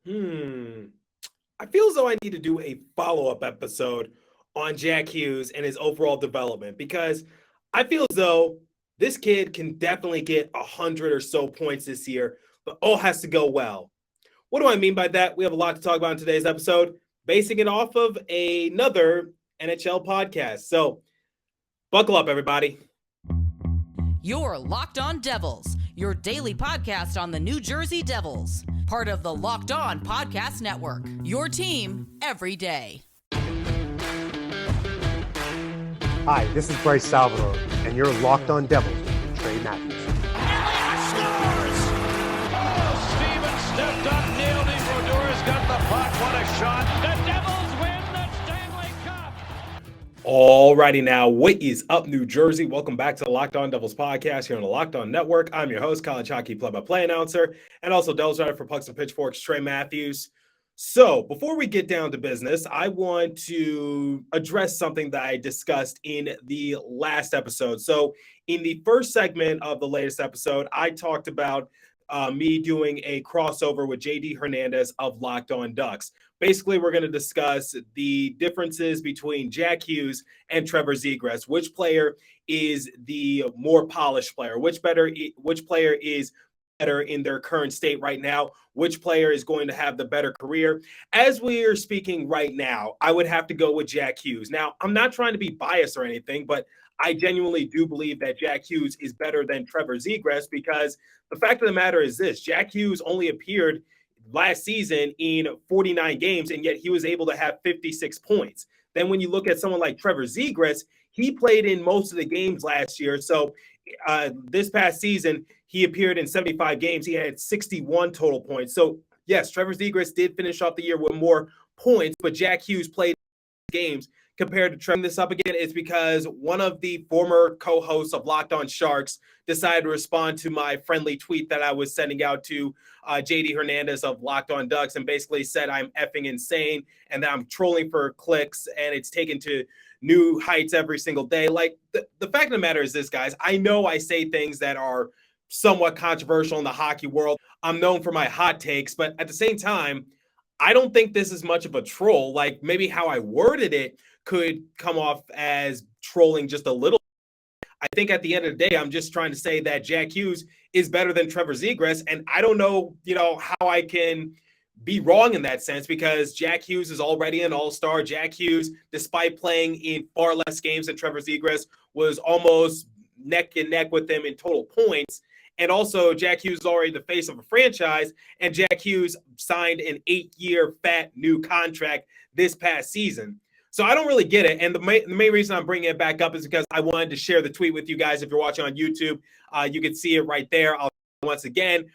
Hmm. I feel as though I need to do a follow-up episode on Jack Hughes and his overall development because I feel as though this kid can definitely get 100 or so points this year, but all has to go well. What do I mean by that? We have a lot to talk about in today's episode, basing it off of another NHL podcast. So buckle up, everybody. You're Locked On Devils, your daily podcast on the New Jersey Devils, part of the Locked On Podcast Network, your team every day. Hi, this is Bryce Salvador, and you're Locked On Devils with Trey Matthews. Scores! Oh, Stevens stepped up, nailed it. Brodor's got the puck. What a shot. The Devils win the Stanley Cup. Alrighty now, what is up, New Jersey? Welcome back to the Locked On Devils podcast here on the Locked On Network. I'm your host, college hockey play-by-play announcer, and also Devils writer for Pucks and Pitchforks, Trey Matthews. So before we get down to business, I want to address something that I discussed in the last episode. So in the first segment of the latest episode, I talked about me doing a crossover with JD Hernandez of Locked On Ducks. Basically, we're going to discuss the differences between Jack Hughes and Trevor Zegras. Which player is the more polished player? Which player is better in their current state right now? Which player is going to have the better career? As we are speaking right now, I would have to go with Jack Hughes. Now, I'm not trying to be biased or anything, but I genuinely do believe that Jack Hughes is better than Trevor Zegras because the fact of the matter is this: Jack Hughes only appeared last season in 49 games, and yet he was able to have 56 points. Then when you look at someone like Trevor Zegras, he played in most of the games last year. So this past season, he appeared in 75 games. He had 61 total points. So yes, Trevor Zegras did finish off the year with more points, but Jack Hughes played games compared to Trevor. This up again is because one of the former co-hosts of Locked On Sharks decided to respond to my friendly tweet that I was sending out to JD Hernandez of Locked On Ducks and basically said I'm effing insane and that I'm trolling for clicks and it's taken to new heights every single day. Like the fact of the matter is this, guys, I know I say things that are somewhat controversial in the hockey world. I'm known for my hot takes, but at the same time, I don't think this is much of a troll. Like maybe how I worded it could come off as trolling just a little. I think at the end of the day, I'm just trying to say that Jack Hughes is better than Trevor Zegras. And I don't know, how I can be wrong in that sense because Jack Hughes is already an all-star. Jack Hughes, despite playing in far less games than Trevor Zegras, was almost neck and neck with him in total points. And also, Jack Hughes is already the face of a franchise, and Jack Hughes signed an 8-year fat new contract this past season. So I don't really get it. And the main reason I'm bringing it back up is because I wanted to share the tweet with you guys. If you're watching on YouTube, you can see it right there. Once again,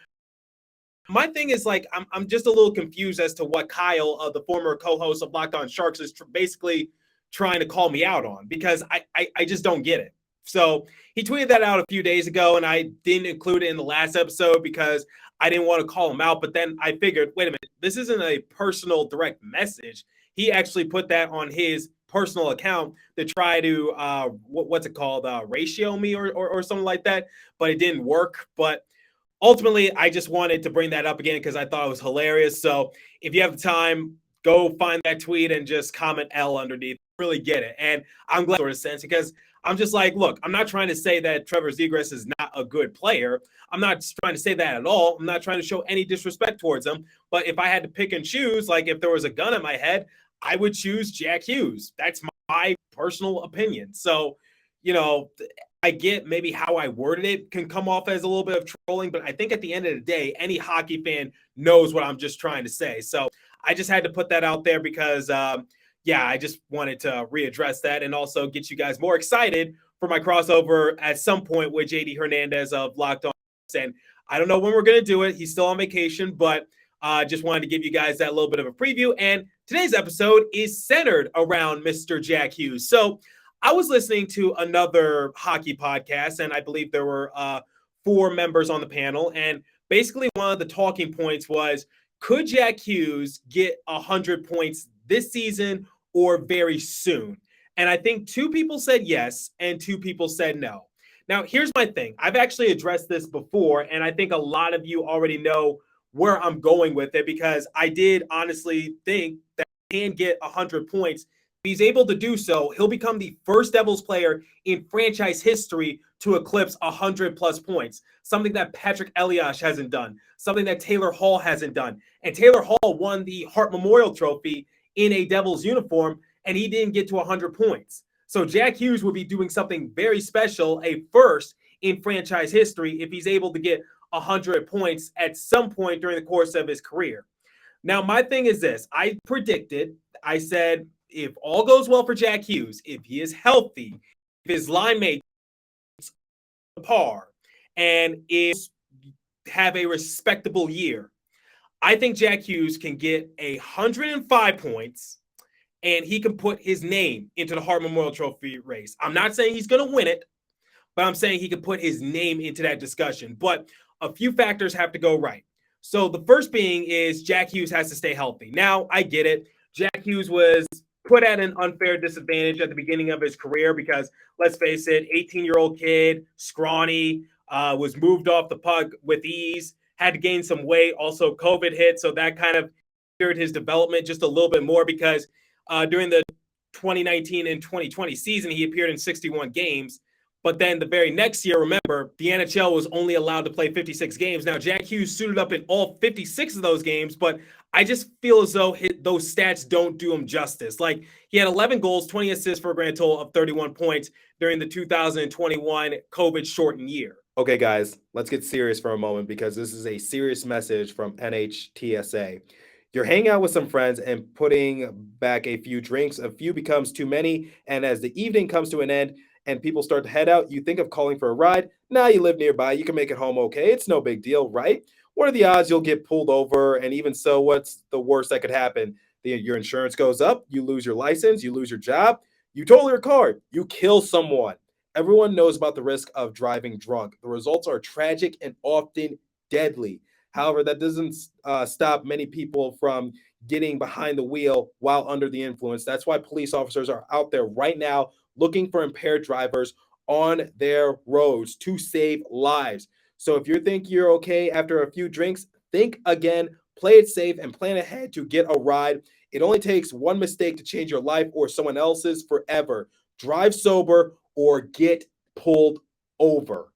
my thing is like I'm just a little confused as to what Kyle, the former co-host of Locked On Sharks, is basically trying to call me out on because I just don't get it. So he tweeted that out a few days ago, and I didn't include it in the last episode because I didn't want to call him out. But then I figured, wait a minute, this isn't a personal direct message. He actually put that on his personal account to try to what's it called, ratio me or something like that. But it didn't work. But ultimately, I just wanted to bring that up again because I thought it was hilarious. So if you have the time, go find that tweet and just comment L underneath. Really get it. And I'm glad sort of sense because I'm just like, look, I'm not trying to say that Trevor Zegras is not a good player. I'm not trying to say that at all. I'm not trying to show any disrespect towards him. But if I had to pick and choose, like if there was a gun in my head, I would choose Jack Hughes. That's my personal opinion. So, I get maybe how I worded it can come off as a little bit of trolling, but I think at the end of the day, any hockey fan knows what I'm just trying to say. So I just had to put that out there because, I just wanted to readdress that and also get you guys more excited for my crossover at some point with JD Hernandez of Locked On. And I don't know when we're going to do it. He's still on vacation, but just wanted to give you guys that little bit of a preview. And today's episode is centered around Mr. Jack Hughes. So I was listening to another hockey podcast, and I believe there were 4 members on the panel. And basically one of the talking points was, could Jack Hughes get 100 points this season or very soon? And I think 2 people said yes, and 2 people said no. Now, here's my thing. I've actually addressed this before, and I think a lot of you already know where I'm going with it, because I did honestly think that he can get 100 points. If he's able to do so, he'll become the first Devils player in franchise history to eclipse 100 plus points, something that Patrick Elias hasn't done, something that Taylor Hall hasn't done. And Taylor Hall won the Hart Memorial Trophy in a Devils uniform, and he didn't get to 100 points. So Jack Hughes would be doing something very special, a first in franchise history, if he's able to get 100 points at some point during the course of his career. Now, my thing is this. I said, if all goes well for Jack Hughes, if he is healthy, if his line mates are par, and is have a respectable year, I think Jack Hughes can get 105 points, and he can put his name into the Hart Memorial Trophy race. I'm not saying he's going to win it, but I'm saying he can put his name into that discussion. But a few factors have to go right. So the first being is Jack Hughes has to stay healthy. Now, I get it. Jack Hughes was put at an unfair disadvantage at the beginning of his career because, let's face it, 18-year-old kid, scrawny, was moved off the puck with ease, had to gain some weight. Also, COVID hit, so that kind of hindered his development just a little bit more because during the 2019 and 2020 season, he appeared in 61 games. But then the very next year, remember, the NHL was only allowed to play 56 games. Now, Jack Hughes suited up in all 56 of those games, but I just feel as though those stats don't do him justice. Like, he had 11 goals, 20 assists for a grand total of 31 points during the 2021 COVID-shortened year. Okay, guys, let's get serious for a moment because this is a serious message from NHTSA. You're hanging out with some friends and putting back a few drinks. A few becomes too many, and as the evening comes to an end, and people start to head out, you think of calling for a ride. Now you live nearby. You can make it home okay. It's no big deal, right? What are the odds you'll get pulled over? And even so, what's the worst that could happen? Your insurance goes up. You lose your license. You lose your job. You total your car. You kill someone. Everyone knows about the risk of driving drunk. The results are tragic and often deadly. However, that doesn't stop many people from getting behind the wheel while under the influence. That's why police officers are out there right now looking for impaired drivers on their roads to save lives. So if you think you're okay after a few drinks, think again, play it safe, and plan ahead to get a ride. It only takes one mistake to change your life or someone else's forever. Drive sober or get pulled over.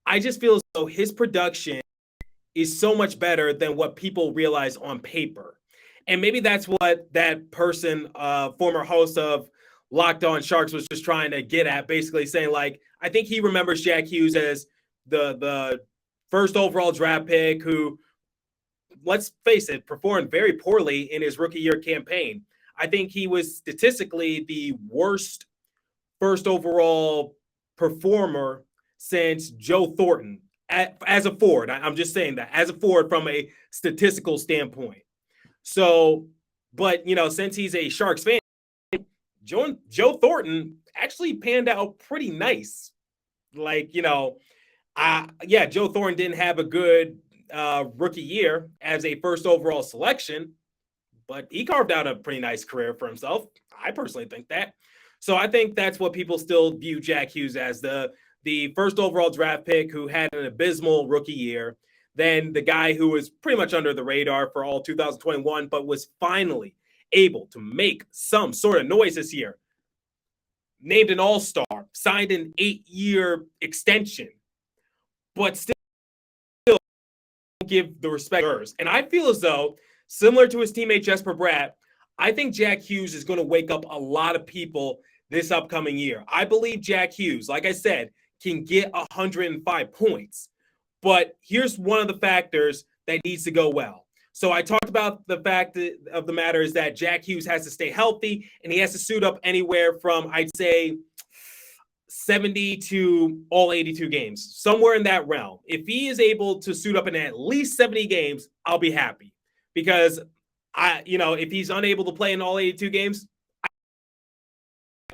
I just feel as though his production is so much better than what people realize on paper. And maybe that's what that person, former host of Locked On Sharks, was just trying to get at, basically saying, like, I think he remembers Jack Hughes as the first overall draft pick who, let's face it, performed very poorly in his rookie year campaign. I think he was statistically the worst first overall performer since Joe Thornton as a forward. I'm just saying that as a forward from a statistical standpoint. So, but, since he's a Sharks fan, Joe Thornton actually panned out pretty nice. Like, Joe Thornton didn't have a good rookie year as a first overall selection, but he carved out a pretty nice career for himself. I personally think that. So I think that's what people still view Jack Hughes as, the first overall draft pick who had an abysmal rookie year. Then the guy who was pretty much under the radar for all 2021, but was finally able to make some sort of noise this year. Named an all-star, signed an 8-year extension, but still give the respect. And I feel as though, similar to his teammate Jesper Bratt, I think Jack Hughes is going to wake up a lot of people this upcoming year. I believe Jack Hughes, like I said, can get 105 points. But here's one of the factors that needs to go well. So I talked about the fact of the matter is that Jack Hughes has to stay healthy, and he has to suit up anywhere from, I'd say, 70 to all 82 games, somewhere in that realm. If he is able to suit up in at least 70 games, I'll be happy. Because, if he's unable to play in all 82 games,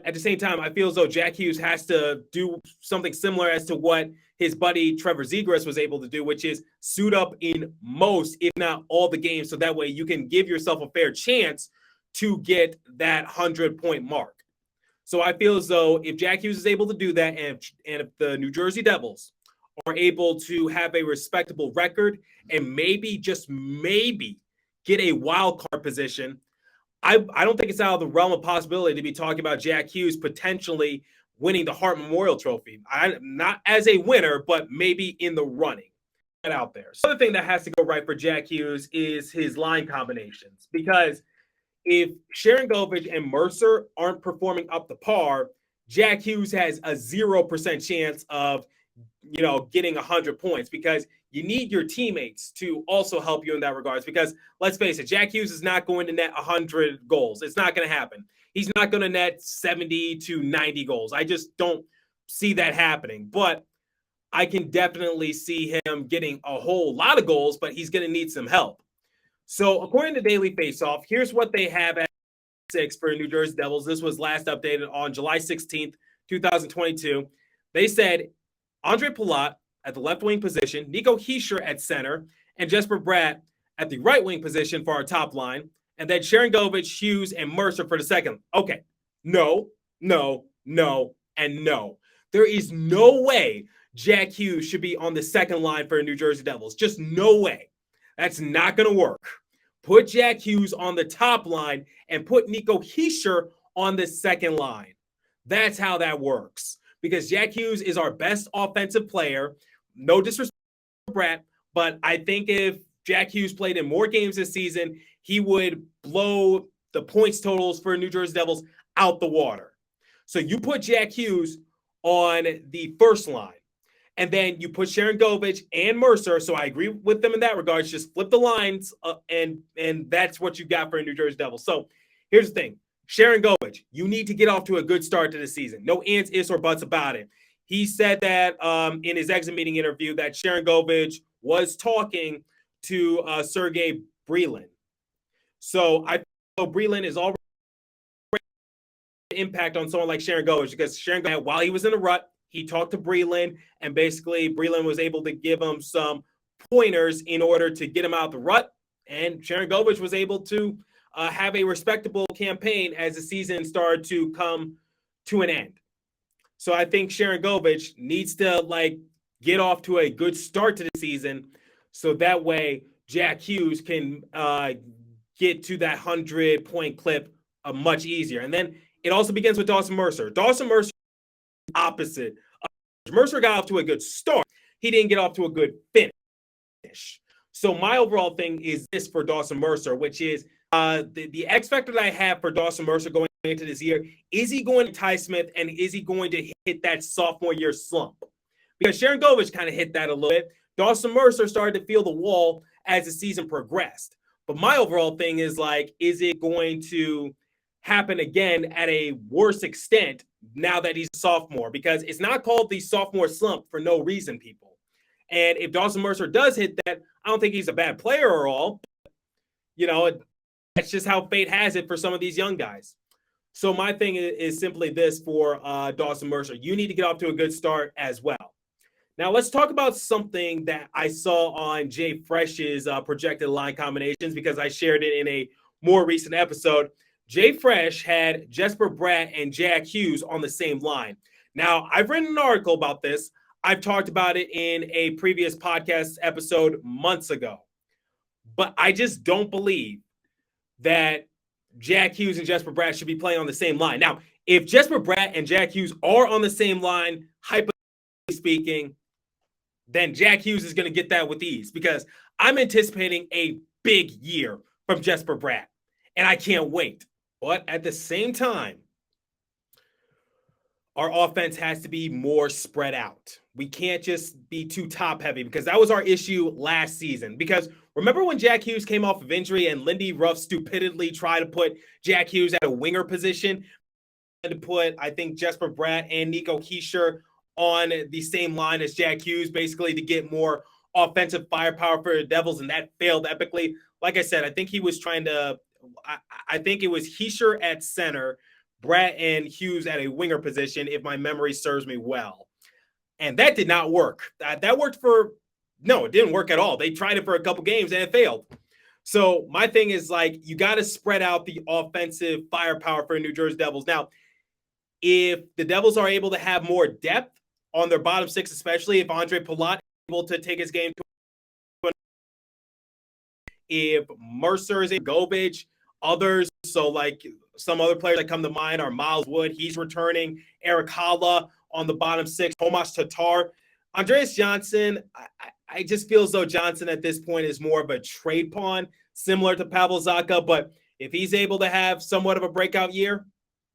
at the same time, I feel as though Jack Hughes has to do something similar as to what his buddy Trevor Zegras was able to do, which is suit up in most, if not all, the games. So that way you can give yourself a fair chance to get that 100-point mark. So I feel as though if Jack Hughes is able to do that, and if the New Jersey Devils are able to have a respectable record and maybe, just maybe, get a wild card position, I don't think it's out of the realm of possibility to be talking about Jack Hughes potentially winning the Hart Memorial Trophy. Not as a winner, but maybe in the running. Out there. So the other thing that has to go right for Jack Hughes is his line combinations, because if Sharangovich and Mercer aren't performing up to par, Jack Hughes has a 0% chance of, getting 100 points, because you need your teammates to also help you in that regards. Because let's face it, Jack Hughes is not going to net 100 goals. It's not going to happen. He's not going to net 70 to 90 goals. I just don't see that happening. But I can definitely see him getting a whole lot of goals, but he's going to need some help. So according to Daily Faceoff, here's what they have at 6 for New Jersey Devils. This was last updated on July 16th, 2022. They said Andre Palat at the left wing position, Nico Hischier at center, and Jesper Bratt at the right wing position for our top line, and then Sharangovich, Hughes, and Mercer for the second. Okay, no, and no. There is no way Jack Hughes should be on the second line for New Jersey Devils. Just no way. That's not going to work. Put Jack Hughes on the top line and put Nico Hischier on the second line. That's how that works. Because Jack Hughes is our best offensive player. No disrespect to Brett, but I think if Jack Hughes played in more games this season, he would blow the points totals for New Jersey Devils out the water. So you put Jack Hughes on the first line. And then you put Sharangovich and Mercer. So I agree with them in that regard. Just flip the lines, and that's what you got for New Jersey Devils. So here's the thing. Sharangovich, you need to get off to a good start to the season. No ands, ifs, or buts about it. He said that in his exit meeting interview that Sharangovich was talking to Sergei Brylin. So I know Brylin is already impact on someone like Sharangovich, because Sharangovich, while he was in a rut, he talked to Brylin, and basically Brylin was able to give him some pointers in order to get him out of the rut. And Sharangovich was able to have a respectable campaign as the season started to come to an end. So I think Sharangovich needs to get off to a good start to the season, so that way Jack Hughes can get to that 100-point clip much easier. And then it also begins with Dawson Mercer. Dawson Mercer, opposite. Mercer got off to a good start. He didn't get off to a good finish. So my overall thing is this for Dawson Mercer, which is the X factor that I have for Dawson Mercer going into this year. Is he going to Ty Smith, and is he going to hit that sophomore year slump? Because Sharangovich kind of hit that a little bit. Dawson Mercer started to feel the wall as the season progressed. But my overall thing is is it going to happen again at a worse extent now that he's a sophomore? Because it's not called the sophomore slump for no reason, people. And if Dawson Mercer does hit that, I don't think he's a bad player or all. That's just how fate has it for some of these young guys. So my thing is simply this for Dawson Mercer. You need to get off to a good start as well. Now let's talk about something that I saw on Jay Fresh's projected line combinations, because I shared it in a more recent episode. Jay Fresh had Jesper Bratt and Jack Hughes on the same line. Now, I've written an article about this. I've talked about it in a previous podcast episode months ago. But I just don't believe that Jack Hughes and Jesper Bratt should be playing on the same line. Now, if Jesper Bratt and Jack Hughes are on the same line, hypothetically speaking, then Jack Hughes is going to get that with ease, because I'm anticipating a big year from Jesper Bratt, and I can't wait. But at the same time, our offense has to be more spread out. We can't just be too top heavy, because that was our issue last season. Because remember when Jack Hughes came off of injury and Lindy Ruff stupidly tried to put Jack Hughes at a winger position and to put, I think, Jesper Bratt and Nico Hischier on the same line as Jack Hughes, basically to get more offensive firepower for the Devils, and that failed epically. Like I said, I think he was trying to I think it was Hischier at center, Bratt and Hughes at a winger position, if my memory serves me well. And that did not work. That worked no, it didn't work at all. They tried it for a couple games and it failed. So my thing is you got to spread out the offensive firepower for New Jersey Devils. Now, if the Devils are able to have more depth, on their bottom six, especially if Andre Palat is able to take his game to if Mercer is a Govich, others, so like some other players that come to mind are Miles Wood, he's returning, Eric Halla on the bottom six, Tomas Tatar. Andreas Johnson, I just feel as though Johnson at this point is more of a trade pawn, similar to Pavel Zacha, but if he's able to have somewhat of a breakout year,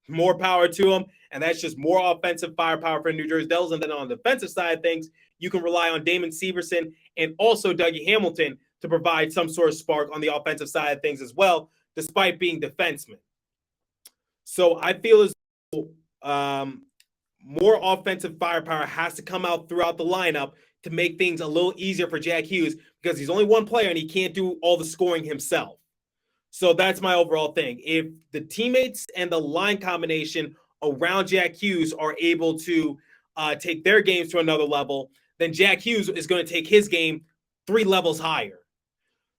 more power to him, and that's just more offensive firepower for New Jersey Devils. And then on the defensive side of things, you can rely on Damon Severson and also Dougie Hamilton to provide some sort of spark on the offensive side of things as well, despite being defensemen. So I feel as though more offensive firepower has to come out throughout the lineup to make things a little easier for Jack Hughes because he's only one player and he can't do all the scoring himself. So that's my overall thing. If the teammates and the line combination around Jack Hughes are able to take their games to another level, then Jack Hughes is going to take his game 3 levels higher.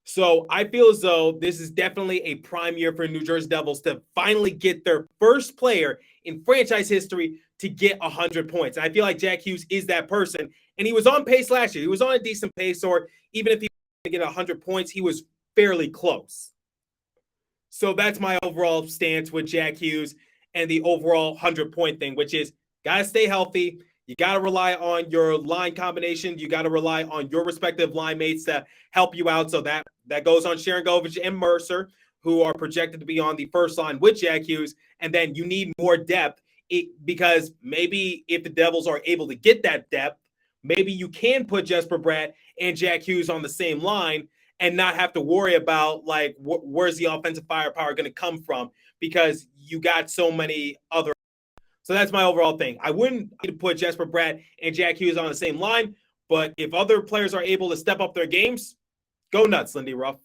So I feel as though this is definitely a prime year for New Jersey Devils to finally get their first player in franchise history to get 100 points. And I feel like Jack Hughes is that person. And he was on pace last year. He was on a decent pace, or even if he didn't get 100 points, he was fairly close. So that's my overall stance with Jack Hughes and the overall 100-point thing, which is got to stay healthy. You got to rely on your line combination. You got to rely on your respective line mates to help you out. So that goes on Sharon Govich and Mercer, who are projected to be on the first line with Jack Hughes. And then you need more depth because maybe if the Devils are able to get that depth, maybe you can put Jesper Bratt and Jack Hughes on the same line and not have to worry about, like, where's the offensive firepower going to come from because you got so many other. So that's my overall thing. I wouldn't put Jesper Bratt and Jack Hughes on the same line, but if other players are able to step up their games, go nuts, Lindy Ruff.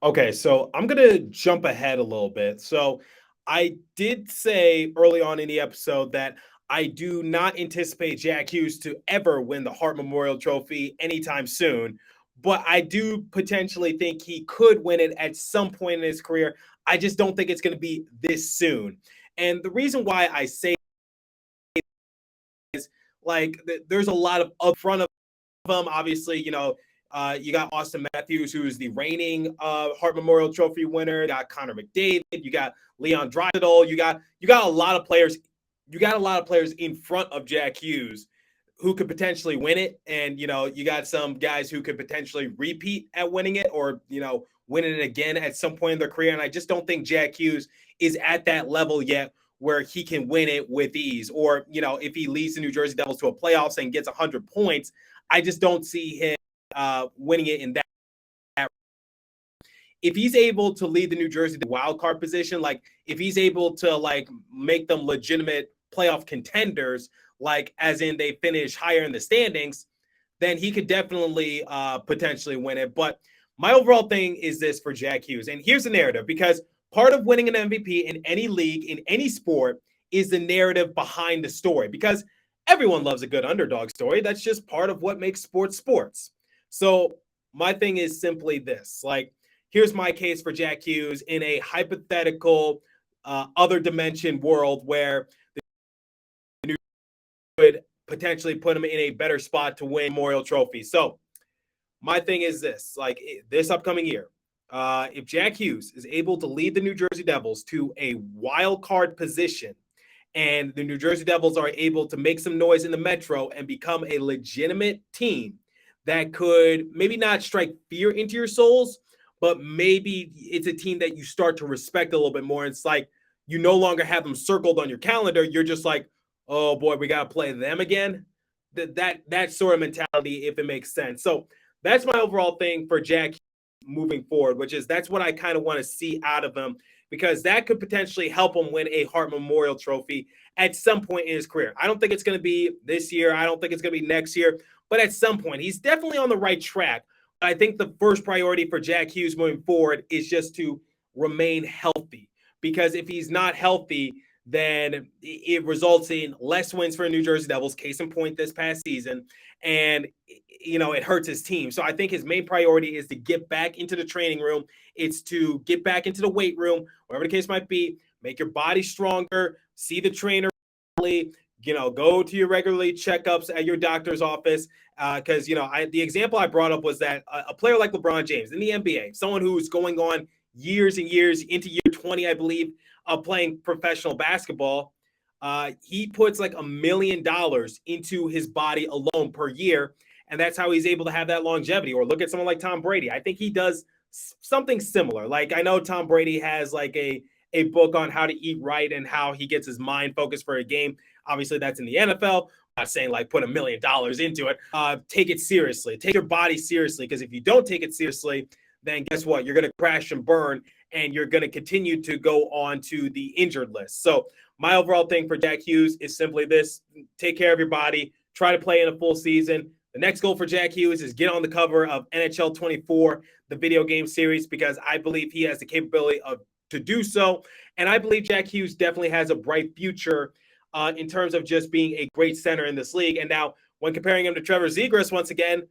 Okay, so I'm going to jump ahead a little bit. So I did say early on in the episode that I do not anticipate Jack Hughes to ever win the Hart Memorial Trophy anytime soon, but I do potentially think he could win it at some point in his career. I just don't think it's going to be this soon. And the reason why I say is, like, there's a lot of up front of him. Obviously, you know, you got Austin Matthews, who is the reigning Hart Memorial Trophy winner. You got Connor McDavid. You got Leon Draisaitl. You got a lot of players. You got a lot of players in front of Jack Hughes who could potentially win it. And, you know, you got some guys who could potentially repeat at winning it or, you know, winning it again at some point in their career. And I just don't think Jack Hughes is at that level yet where he can win it with ease. Or, you know, if he leads the New Jersey Devils to a playoffs and gets 100 points, I just don't see him winning it in that. If he's able to lead the New Jersey to wild card position, like if he's able to, like, make them legitimate playoff contenders, like as in they finish higher in the standings, then he could definitely potentially win it. But my overall thing is this for Jack Hughes. And here's the narrative, because part of winning an MVP in any league, in any sport, is the narrative behind the story, because everyone loves a good underdog story. That's just part of what makes sports sports. So my thing is simply this, like, here's my case for Jack Hughes in a hypothetical other dimension world where the New would potentially put him in a better spot to win Memorial Trophy. So my thing is this, like, this upcoming year, if Jack Hughes is able to lead the New Jersey Devils to a wild card position and the New Jersey Devils are able to make some noise in the Metro and become a legitimate team that could maybe not strike fear into your souls, but maybe it's a team that you start to respect a little bit more. It's like you no longer have them circled on your calendar. You're just like, oh boy, we got to play them again. That sort of mentality, if it makes sense. So that's my overall thing for Jack moving forward, which is that's what I kind of want to see out of him, because that could potentially help him win a Hart Memorial Trophy at some point in his career. I don't think it's going to be this year. I don't think it's going to be next year, but at some point, he's definitely on the right track. I think the first priority for Jack Hughes moving forward is just to remain healthy, because if he's not healthy, then it results in less wins for the New Jersey Devils, case in point this past season, and, you know, it hurts his team. So I think his main priority is to get back into the training room. It's to get back into the weight room, whatever the case might be, make your body stronger, see the trainer, go to your regularly checkups at your doctor's office. Because, the example I brought up was that a player like LeBron James in the NBA, someone who's going on years and years into year 20, I believe, of playing professional basketball, he puts like $1 million into his body alone per year. And that's how he's able to have that longevity. Or look at someone like Tom Brady. I think he does something similar. Like, I know Tom Brady has like a book on how to eat right and how he gets his mind focused for a game. Obviously, that's in the NFL. I'm not saying like put $1 million into it. Take it seriously. Take your body seriously, because if you don't take it seriously, then guess what? You're going to crash and burn, and you're going to continue to go on to the injured list. So my overall thing for Jack Hughes is simply this: take care of your body. Try to play in a full season. The next goal for Jack Hughes is get on the cover of NHL 24, the video game series, because I believe he has the capability to do so. And I believe Jack Hughes definitely has a bright future in terms of just being a great center in this league. And now, when comparing him to Trevor Zegras, once again,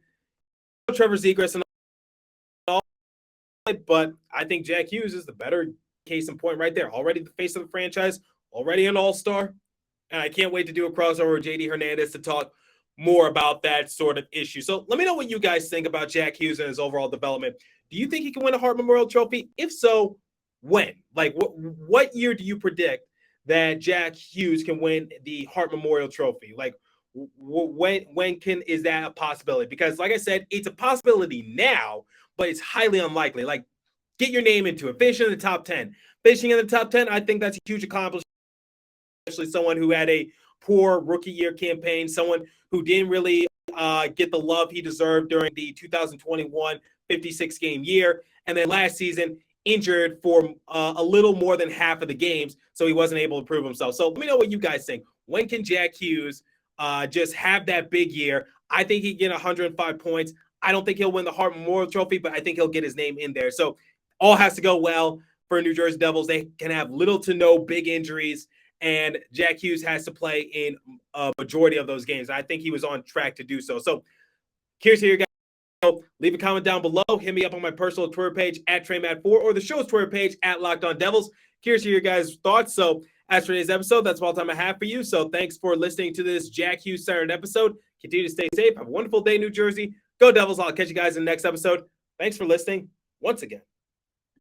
Trevor Zegras and all, but I think Jack Hughes is the better case in point right there. Already the face of the franchise, already an all-star. And I can't wait to do a crossover with JD Hernandez to talk more about that sort of issue. So let me know what you guys think about Jack Hughes and his overall development. Do you think he can win a Hart Memorial Trophy? If so, when? Like, what year do you predict that Jack Hughes can win the Hart Memorial Trophy? Like, when is that a possibility? Because, like I said, it's a possibility now, but it's highly unlikely. Like, get your name into it. Finishing in the top 10. Finishing in the top 10, I think that's a huge accomplishment, especially someone who had a poor rookie year campaign, someone who didn't really get the love he deserved during the 2021 56-game year. And then last season, injured for a little more than half of the games, so he wasn't able to prove himself. So let me know what you guys think. When can Jack Hughes just have that big year? I think he can get 105 points. I don't think he'll win the Hart Memorial Trophy, but I think he'll get his name in there. So all has to go well for New Jersey Devils. They can have little to no big injuries, and Jack Hughes has to play in a majority of those games. I think he was on track to do so. So curious to hear you guys. Leave a comment down below. Hit me up on my personal Twitter page at TreyMat4 or the show's Twitter page at Locked On Devils. Curious to hear your guys' thoughts. So as for today's episode, that's all the time I have for you. So thanks for listening to this Jack Hughes centered episode. Continue to stay safe. Have a wonderful day, New Jersey. Go Devils. I'll catch you guys in the next episode. Thanks for listening once again.